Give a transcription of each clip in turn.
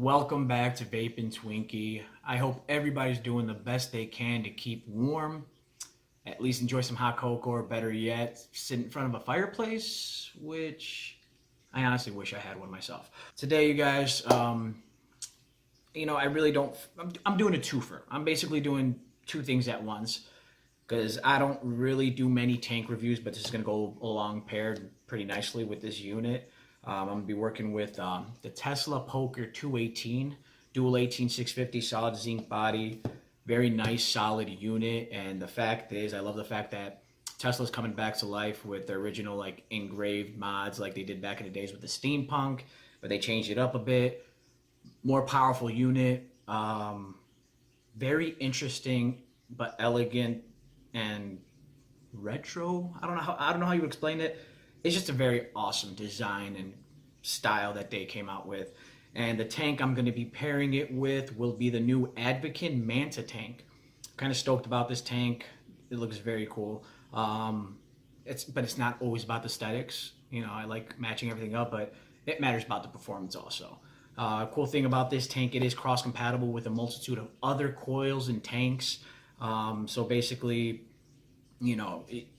Welcome back to Vapentwinky. I hope everybody's doing the best they can to keep warm. At least enjoy some hot cocoa, or better yet, sit in front of a fireplace, which I honestly wish I had one myself. Today, you guys, I really don't. I'm doing a twofer. I'm basically doing two things at once because I don't really do many tank reviews, but this is going to go along paired pretty nicely with this unit. I'm going to be working with the Tesla Poker 218, dual 18650, solid zinc body, very nice solid unit. And the fact is, I love the fact that Tesla's coming back to life with the original like engraved mods like they did back in the days with the steampunk, but they changed it up a bit. More powerful unit, very interesting but elegant and retro. I don't know how you explain it. It's just a very awesome design and style that they came out with. And the tank I'm going to be pairing it with will be the new Advken Manta tank. Kind of stoked about this tank. It looks very cool. But it's not always about the aesthetics. I like matching everything up, but it matters about the performance also. Cool thing about this tank, it is cross compatible with a multitude of other coils and tanks. So basically,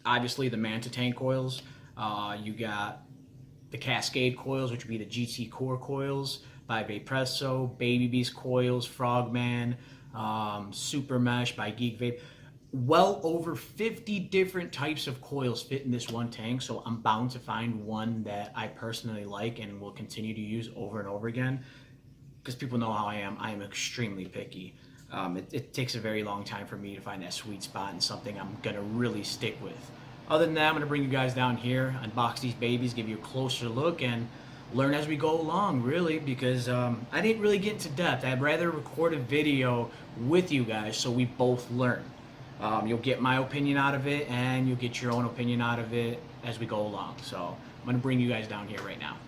obviously the Manta tank coils. You got the Cascade coils, which would be the GT Core coils by Vapresso, Baby Beast coils, Frogman, Super Mesh by Geek Vape. Well over 50 different types of coils fit in this one tank, so I'm bound to find one that I personally like and will continue to use over and over again. Because people know how I am. I am extremely picky. It takes a very long time for me to find that sweet spot and something I'm going to really stick with. Other than that, I'm going to bring you guys down here, unbox these babies, give you a closer look, and learn as we go along, really, because I didn't really get into depth. I'd rather record a video with you guys so we both learn. You'll get my opinion out of it, and you'll get your own opinion out of it as we go along. So I'm going to bring you guys down here right now.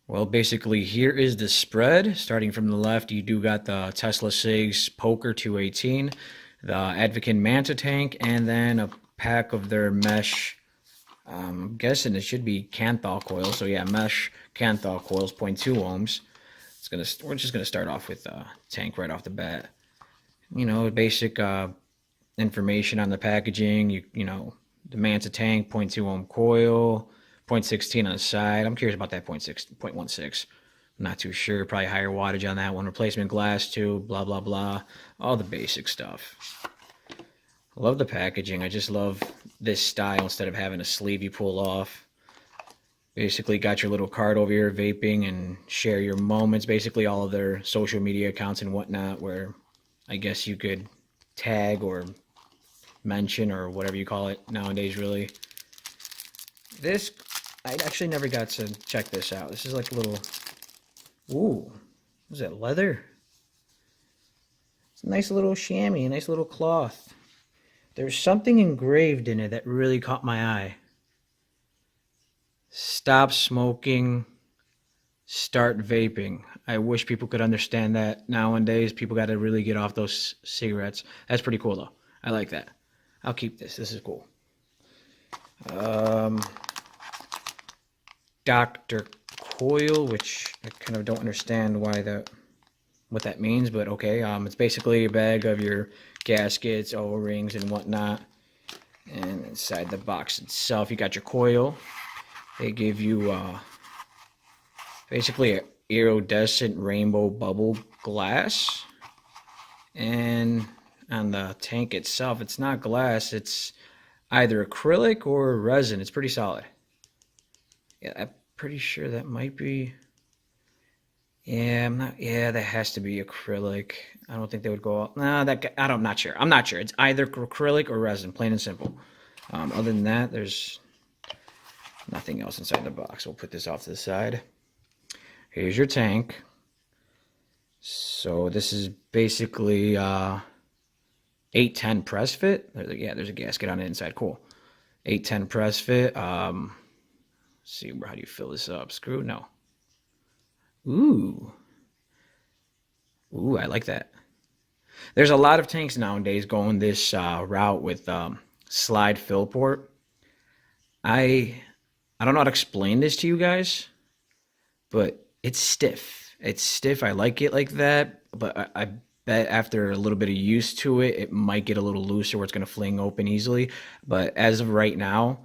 Well, basically, here is the spread. Starting from the left, you do got the TeslaCigs Poker 218, the Advken Manta tank, and then a pack of their mesh. I'm guessing it should be Canthal coils. So yeah, mesh Canthal coils, 0.2 ohms. We're just gonna start off with tank right off the bat. Basic information on the packaging. The Manta tank, 0.2 ohm coil, 0.16 on the side. I'm curious about that 0.16. I'm not too sure. Probably higher wattage on that one. Replacement glass too. Blah blah blah. All the basic stuff. Love the packaging. I just love this style instead of having a sleeve you pull off. Basically got your little card over here, vaping and share your moments. Basically all of their social media accounts and whatnot, where I guess you could tag or mention or whatever you call it nowadays, really. I actually never got to check this out. This is like a little, ooh, is that leather? It's a nice little chamois, a nice little cloth. There's something engraved in it that really caught my eye. Stop smoking, start vaping. I wish people could understand that nowadays. People got to really get off those cigarettes. That's pretty cool though. I like that. I'll keep this. This is cool. Dr. Coil, which I kind of don't understand what that means, but okay. It's basically a bag of your gaskets, O-rings, and whatnot. And inside the box itself, you got your coil. They give you basically an iridescent rainbow bubble glass. And on the tank itself, it's not glass. It's either acrylic or resin. It's pretty solid. Yeah, I'm pretty sure that might be... Yeah, that has to be acrylic. I don't think they would go out. Nah, I'm not sure. I'm not sure. It's either acrylic or resin, plain and simple. Other than that, there's nothing else inside the box. We'll put this off to the side. Here's your tank. So this is basically 810 press fit. There's a gasket on the inside. Cool. 810 press fit. Let's see, how do you fill this up? Screw? No. Ooh, I like that. There's a lot of tanks nowadays going this route with slide fill port. I don't know how to explain this to you guys, but it's stiff. It's stiff. I like it like that, but I bet after a little bit of use to it, it might get a little looser where it's going to fling open easily. But as of right now,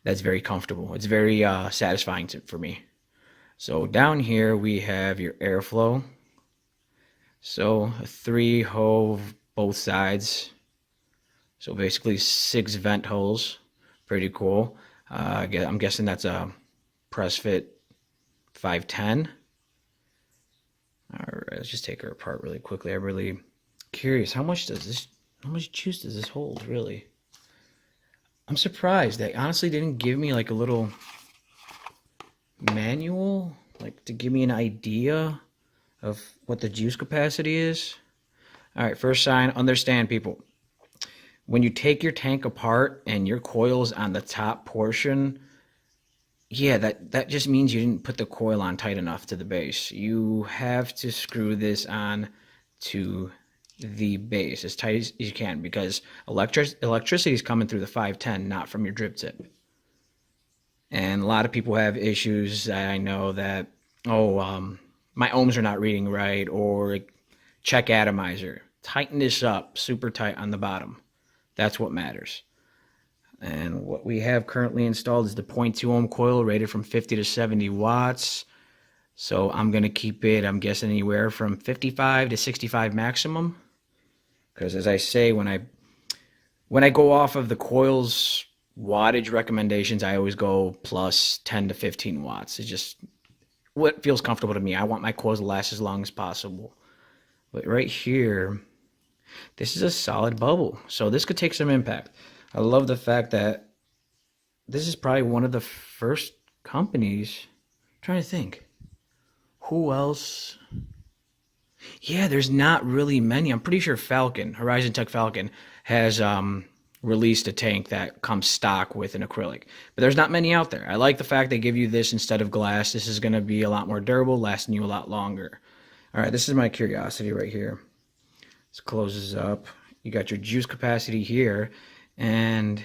that's very comfortable. It's very satisfying for me. So down here we have your airflow. So a 3 hole both sides. So basically 6 vent holes. Pretty cool. I'm guessing that's a press fit 510. All right, let's just take her apart really quickly. I'm really curious. How much juice does this hold, really? I'm surprised. They honestly didn't give me like a little manual, like to give me an idea of what the juice capacity is. All right, first sign, understand, people. When you take your tank apart and your coil's on the top portion, yeah, that just means you didn't put the coil on tight enough to the base. You have to screw this on to the base as tight as you can, because electricity is coming through the 510, not from your drip tip. And a lot of people have issues. I know that, my ohms are not reading right, or check atomizer. Tighten this up super tight on the bottom. That's what matters. And what we have currently installed is the 0.2 ohm coil rated from 50 to 70 watts. So I'm going to keep it, I'm guessing, anywhere from 55 to 65 maximum. Because as I say, when I go off of the coil's wattage recommendations, I always go plus 10 to 15 watts. It's just what feels comfortable to me. I want my coils to last as long as possible. But right here, this is a solid bubble. So this could take some impact. I love the fact that this is probably one of the first companies. I'm trying to think. Who else? Yeah, there's not really many. I'm pretty sure Horizon Tech Falcon, has released a tank that comes stock with an acrylic. But there's not many out there. I like the fact they give you this instead of glass. This is going to be a lot more durable, lasting you a lot longer. All right, this is my curiosity right here. This closes up. You got your juice capacity here. And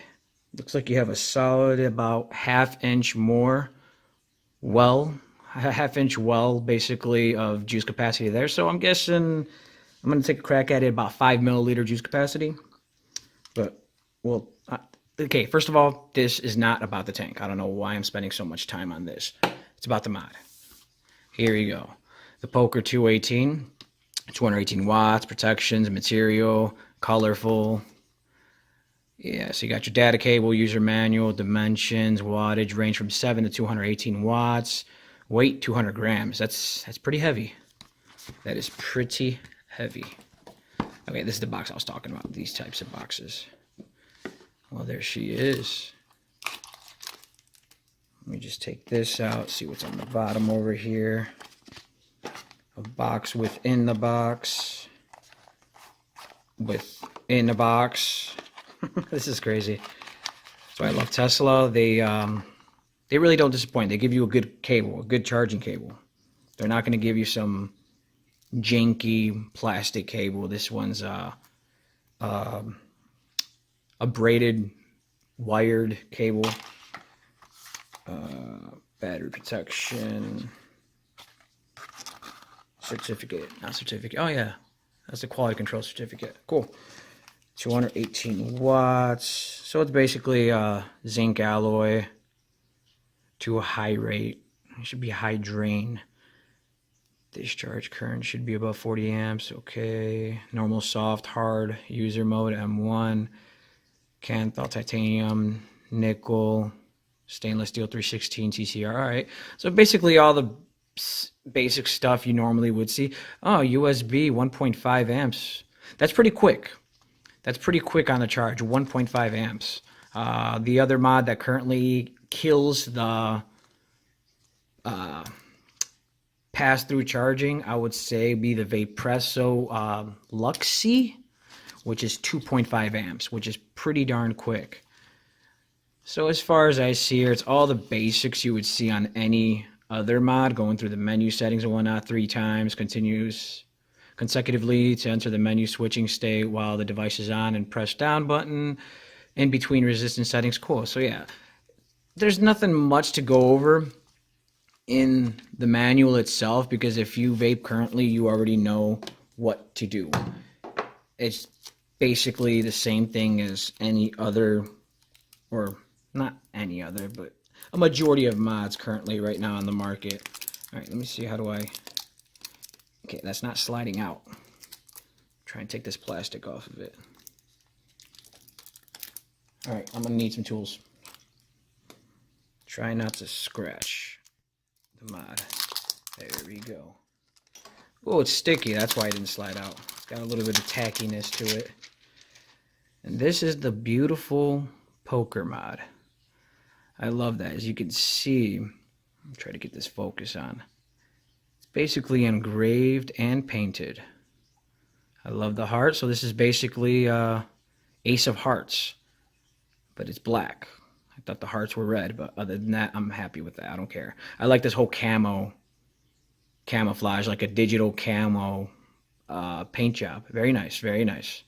looks like you have a solid about half-inch more half-inch well basically of juice capacity there. So I'm guessing I'm going to take a crack at it, about 5 milliliter juice capacity. But, well, okay, first of all, this is not about the tank. I don't know why I'm spending so much time on this. It's about the mod. Here you go. The Poker 218, 218 watts, protections, material, colorful. Yeah, so you got your data cable, user manual, dimensions, wattage, range from 7 to 218 watts, weight 200 grams. That's pretty heavy. That is pretty heavy. Okay, this is the box I was talking about, these types of boxes. Well, there she is. Let me just take this out, see what's on the bottom over here. A box within the box. Within the box. This is crazy. So I love Tesla. They really don't disappoint. They give you a good cable, a good charging cable. They're not going to give you some janky plastic cable. This one's a braided, wired cable. Battery protection. Certificate. Not certificate. Oh, yeah. That's the quality control certificate. Cool. 218 watts. So it's basically a zinc alloy to a high rate. It should be high drain. Discharge current should be above 40 amps. Okay. Normal, soft, hard, user mode, M1. Kanthal, titanium, nickel, stainless steel 316 TCR. All right. So basically all the basic stuff you normally would see. Oh, USB 1.5 amps. That's pretty quick. That's pretty quick on the charge, 1.5 amps. The other mod that currently kills the pass-through charging, I would say, be the Vapresso Luxy, which is 2.5 amps, which is pretty darn quick. So as far as I see here, it's all the basics you would see on any other mod, going through the menu settings and whatnot 3 times, continues consecutively to enter the menu switching state while the device is on, and press down button in between resistance settings. Cool. So yeah, there's nothing much to go over. in the manual itself, because if you vape currently, you already know what to do. It's basically the same thing as any other, or not any other, but a majority of mods currently right now on the market. All right, let me see, how do I, okay, that's not sliding out. Try and take this plastic off of it. All right, I'm gonna need some tools. Try not to scratch the mod. There we go. Oh, it's sticky. That's why it didn't slide out. Got a little bit of tackiness to it. And this is the beautiful poker mod. I love that. As you can see, I'll try to get this focus on. It's basically engraved and painted. I love the heart. So this is basically Ace of Hearts, but it's black. I thought the hearts were red, but other than that, I'm happy with that. I don't care. I like this whole camouflage, like a digital camo paint job. Very nice, very nice.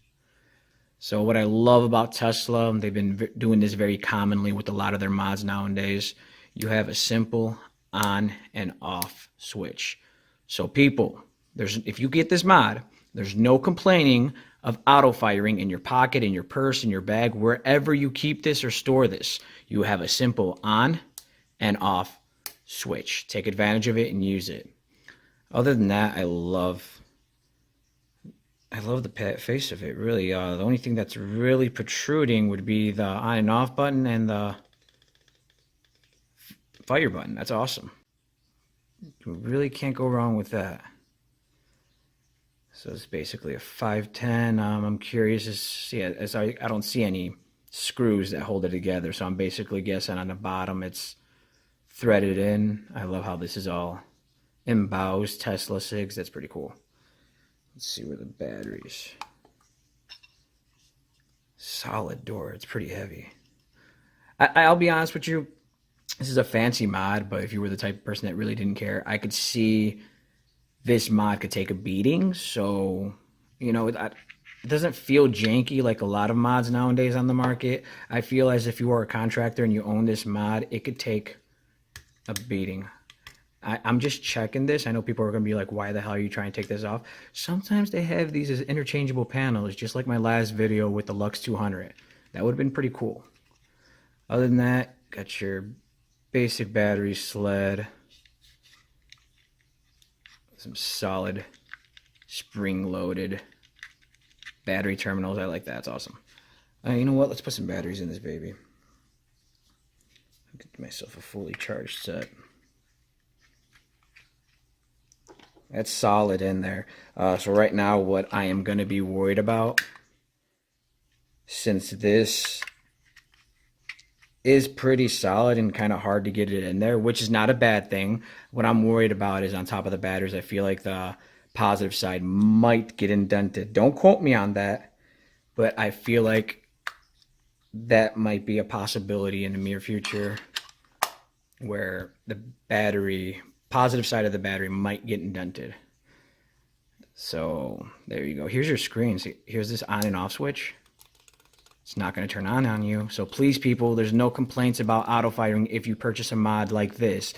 So what I love about Tesla, they've been doing this very commonly with a lot of their mods nowadays. You have a simple on and off switch. So people, if you get this mod, there's no complaining of auto firing in your pocket, in your purse, in your bag, wherever you keep this or store this. You have a simple on and off switch. Take advantage of it and use it. Other than that, I love the face of it, really. The only thing that's really protruding would be the on and off button and the fire button. That's awesome. You really can't go wrong with that. So it's basically a 510. I'm curious to see, as I don't see any screws that hold it together, so I'm basically guessing on the bottom it's threaded in. I love how this is all embossed TeslaCigs. That's pretty cool. Let's see where the batteries. Solid door. It's pretty heavy. I'll be honest with you. This is a fancy mod, but if you were the type of person that really didn't care, I could see this mod could take a beating. So, you know, it doesn't feel janky like a lot of mods nowadays on the market. I feel as if you are a contractor and you own this mod, it could take a beating. I'm just checking this. I know people are going to be like, why the hell are you trying to take this off? Sometimes they have these as interchangeable panels, just like my last video with the Lux 200. That would have been pretty cool. Other than that, got your basic battery sled. Some solid spring-loaded battery terminals. I like that. It's awesome. You know what? Let's put some batteries in this baby. I'll get myself a fully charged set. That's solid in there. So right now what I am going to be worried about, since this is pretty solid and kind of hard to get it in there, which is not a bad thing. What I'm worried about is on top of the batteries, I feel like the positive side might get indented. Don't quote me on that, but I feel like that might be a possibility in the near future where the battery, positive side of the battery might get indented. So there you go. Here's your screen. See, here's this on and off switch. It's not going to turn on you. So please, people, there's no complaints about auto firing if you purchase a mod like this,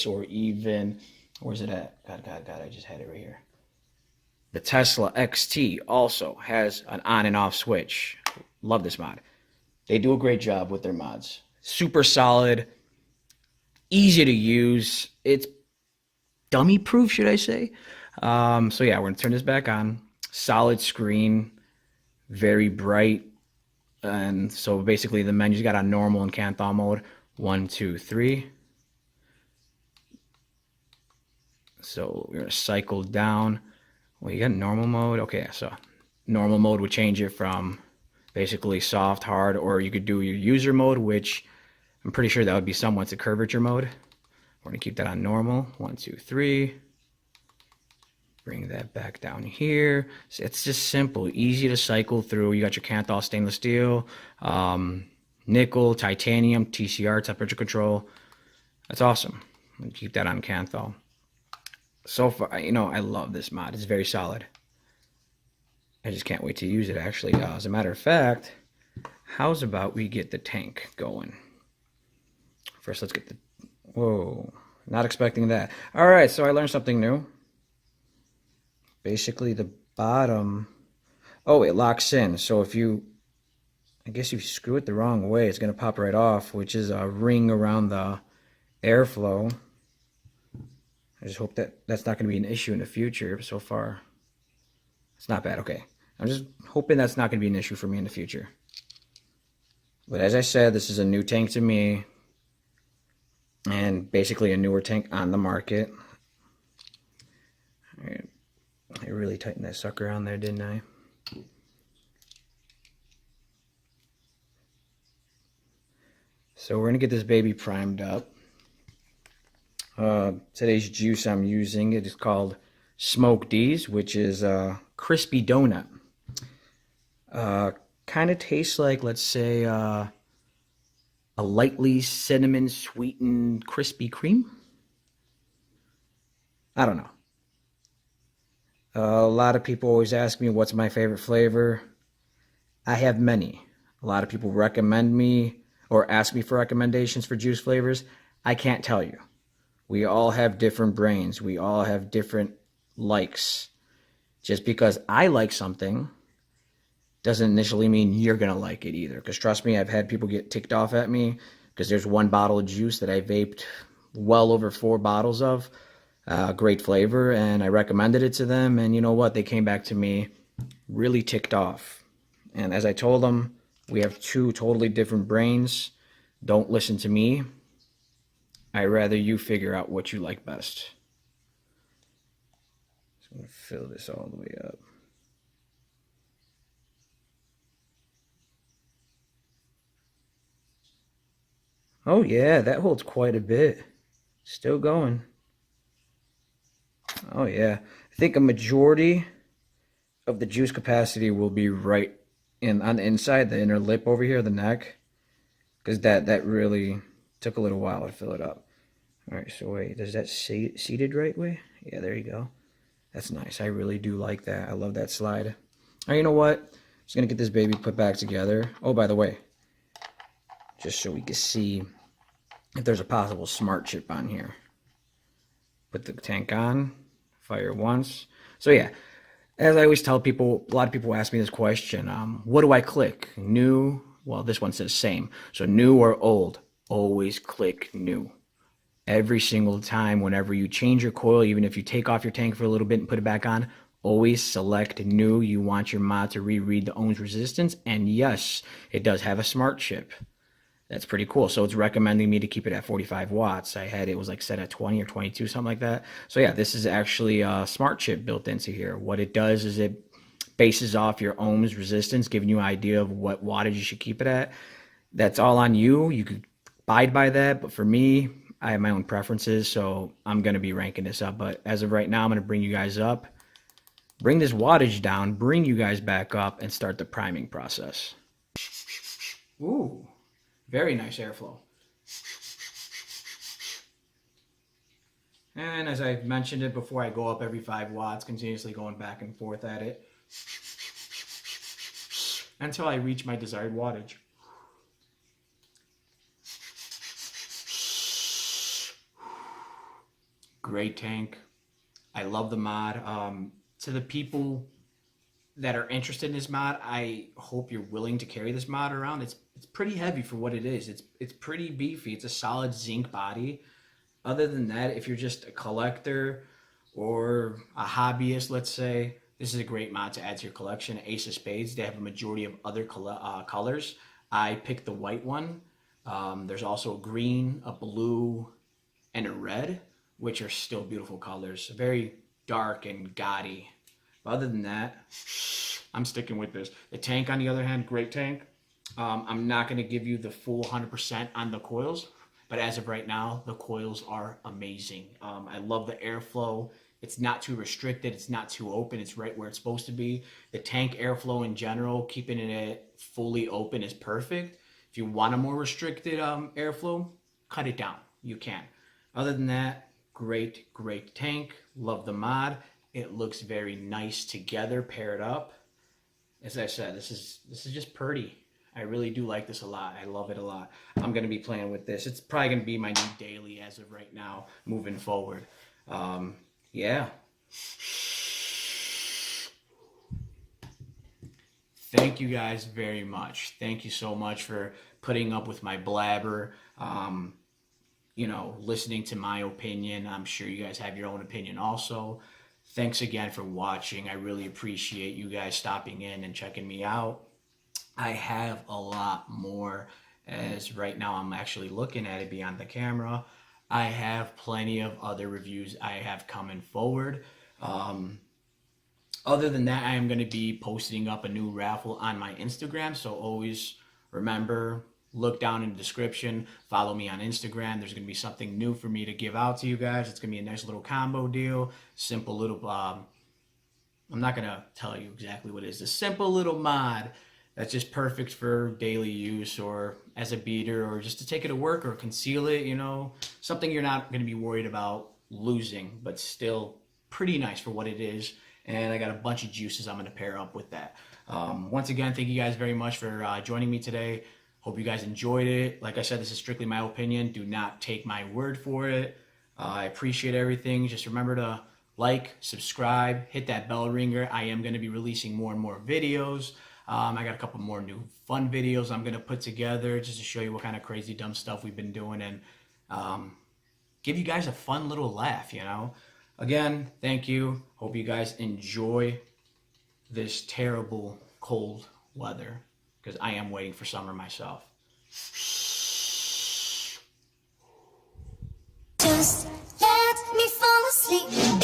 or even, where's it at? God, I just had it right here. The Tesla XT also has an on and off switch. Love this mod. They do a great job with their mods. Super solid, easy to use. It's dummy proof, should I say? So yeah, we're going to turn this back on. Solid screen, very bright. And so basically the menu's got on normal and Kanthal mode. 1, 2, 3. So we're going to cycle down. Well, you got normal mode. Okay, so normal mode would change it from basically soft, hard, or you could do your user mode, which I'm pretty sure that would be somewhat the curvature mode. We're going to keep that on normal. 1, 2, 3. Bring that back down here. So it's just simple, easy to cycle through. You got your Kanthal stainless steel, nickel, titanium, TCR, temperature control. That's awesome. Keep that on Kanthal. So far, you know, I love this mod. It's very solid. I just can't wait to use it, actually. As a matter of fact, how's about we get the tank going? First, let's get the... Whoa. Not expecting that. All right, so I learned something new. Basically, the bottom, oh, it locks in. So if you, I guess you screw it the wrong way, it's going to pop right off, which is a ring around the airflow. I just hope that that's not going to be an issue in the future. So far, it's not bad. Okay. I'm just hoping that's not going to be an issue for me in the future. But as I said, this is a new tank to me, and basically a newer tank on the market. All right. I really tightened that sucker on there, didn't I? So we're going to get this baby primed up. Today's juice I'm using, it is called Smoke D's, which is a crispy donut. Kind of tastes like, let's say, a lightly cinnamon sweetened Krispy Kreme. I don't know. A lot of people always ask me what's my favorite flavor. I have many. A lot of people recommend me or ask me for recommendations for juice flavors. I can't tell you. We all have different brains. We all have different likes. Just because I like something doesn't initially mean you're going to like it either. Because trust me, I've had people get ticked off at me because there's one bottle of juice that I vaped well over 4 bottles of. Great flavor, and I recommended it to them, and you know what? They came back to me really ticked off. And as I told them, we have 2 totally different brains. Don't listen to me. I'd rather you figure out what you like best. So I'm going to fill this all the way up. Oh yeah, that holds quite a bit. Still going. Oh yeah. I think a majority of the juice capacity will be right in on the inside, the inner lip over here, the neck. Because that really took a little while to fill it up. Alright, so wait, does that seated right way? Yeah, there you go. That's nice. I really do like that. I love that slide. Alright, you know what? Just gonna get this baby put back together. Oh, by the way, just so we can see if there's a possible smart chip on here. Put the tank on, fire once. So yeah, as I always tell people, a lot of people ask me this question, what do I click? New? Well, this one says same. So new or old? Always click new. Every single time, whenever you change your coil, even if you take off your tank for a little bit and put it back on, always select new. You want your mod to reread the ohms resistance. And yes, it does have a smart chip. That's pretty cool. So it's recommending me to keep it at 45 watts. I had it was like set at 20 or 22, something like that. So yeah, this is actually a smart chip built into here. What it does is it bases off your ohms resistance, giving you an idea of what wattage you should keep it at. That's all on you. You could abide by that, but for me, I have my own preferences, so I'm going to be ranking this up. But as of right now, I'm going to bring you guys up, bring this wattage down, bring you guys back up, and start the priming process. Ooh. Very nice airflow. And as I mentioned it before, I go up every 5 watts, continuously going back and forth at it until I reach my desired wattage. Great tank. I love the mod. To the people that are interested in this mod, I hope you're willing to carry this mod around. It's pretty heavy for what it is. It's pretty beefy. It's a solid zinc body. Other than that, if you're just a collector or a hobbyist, let's say, this is a great mod to add to your collection. Ace of Spades, they have a majority of other colors. I picked the white one. There's also a green, a blue, and a red, which are still beautiful colors. Very dark and gaudy. Other than that, I'm sticking with this. The tank, on the other hand, great tank. I'm not going to give you the full 100% on the coils, but as of right now, the coils are amazing. I love the airflow. It's not too restricted. It's not too open. It's right where it's supposed to be. The tank airflow in general, keeping it fully open is perfect. If you want a more restricted airflow, cut it down. You can. Other than that, great tank. Love the mod. It looks very nice together, paired up. As I said, this is just pretty. I really do like this a lot. I love it a lot. I'm going to be playing with this. It's probably going to be my new daily as of right now, moving forward. Yeah. Thank you guys very much. Thank you so much for putting up with my blabber. Listening to my opinion. I'm sure you guys have your own opinion also. Thanks again for watching. I really appreciate you guys stopping in and checking me out. I have a lot more, as right now I'm actually looking at it beyond the camera. I have plenty of other reviews I have coming forward. Other than that, I am going to be posting up a new raffle on my Instagram, so always remember, look down in the description, follow me on Instagram. There's going to be something new for me to give out to you guys. It's going to be a nice little combo deal, simple little, I'm not going to tell you exactly what it is. A simple little mod that's just perfect for daily use or as a beater or just to take it to work or conceal it, something you're not going to be worried about losing, but still pretty nice for what it is. And I got a bunch of juices I'm going to pair up with that. Once again, thank you guys very much for joining me today. Hope you guys enjoyed it. Like I said, this is strictly my opinion. Do not take my word for it. I appreciate everything. Just remember to like, subscribe, hit that bell ringer. I am going to be releasing more and more videos. I got a couple more new fun videos I'm going to put together just to show you what kind of crazy dumb stuff we've been doing and give you guys a fun little laugh, Again, thank you. Hope you guys enjoy this terrible cold weather because I am waiting for summer myself. Just let me fall asleep.